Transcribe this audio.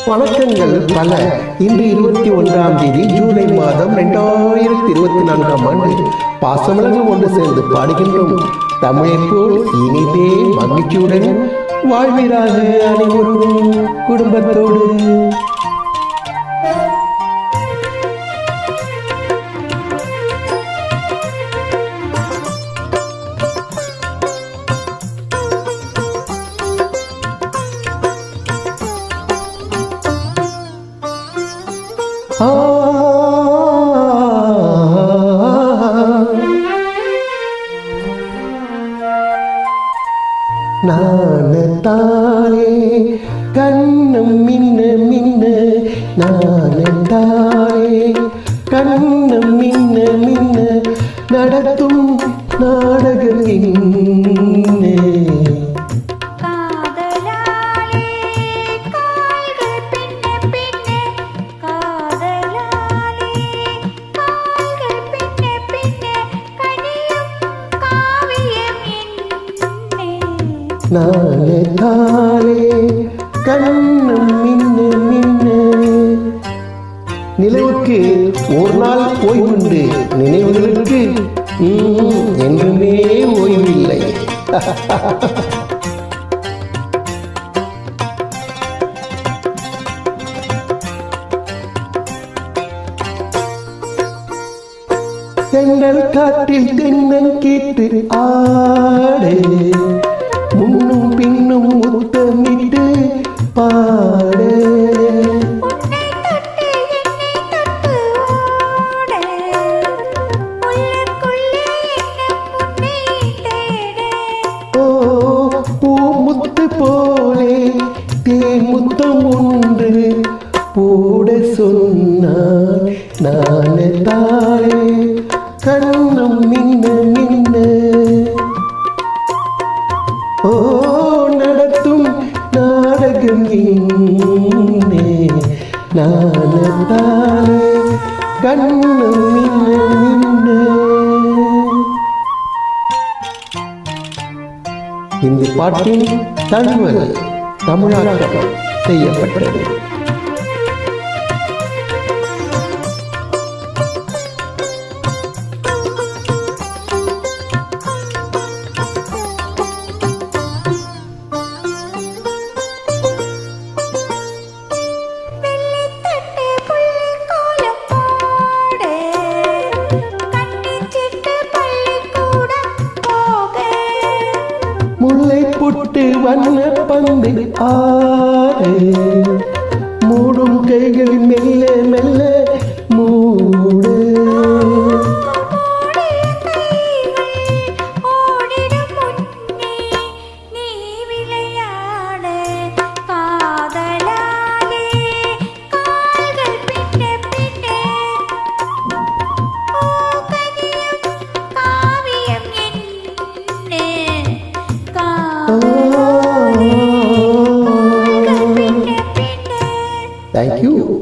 வணக்கங்கள் பல. இன்று 21ஆம் தேதி ஜூலை மாதம் 2024ஆம் ஆண்டு. பாசமலர்கள் ஒன்று சேர்ந்து பாடுகின்றோம். தமிழை போல் இனிதே மகிழ்ச்சியுடன் வாழ்வீராக அனைவரும் குடும்பத்தோடு. நானத்தாலே கண்ணம் மின்ன மின்ன, நானத்தாலே கண்ணம் மின்ன மின்ன, நடத்தும் நாடகம் என்ன. நானத்தாலே கண்ணம் மின்ன மின்ன. நிலவுக்கு ஒரு நாள் ஓய்வுண்டு, நினைவுகளுக்கு என்றுமே ஓய்வில்லை. தென்றல் காற்றில் தென்னன் கேட்டு ஆடு, முன்னும் பின்னும் முத்தமிட்டு பாடு. ஓ பூ முத்து போலே தேன் முத்தம் ஒன்று போட சொன்னான். நானத்தாலே கண்ணம் மின்ன மின்ன. ஓ நடத்தும் நாடகம் என்னே. நானத்தாலே கண்ணம் மின்ன மின்ன. இந்த பாட்டின் தழுவல் தமிழாக்கம் செய்யப்பட்டது. முல்லை புட்டு வண்ண பந்து ஆறு, மூடும் கைகள் மெல்ல மெல்ல மூடு. Thank you.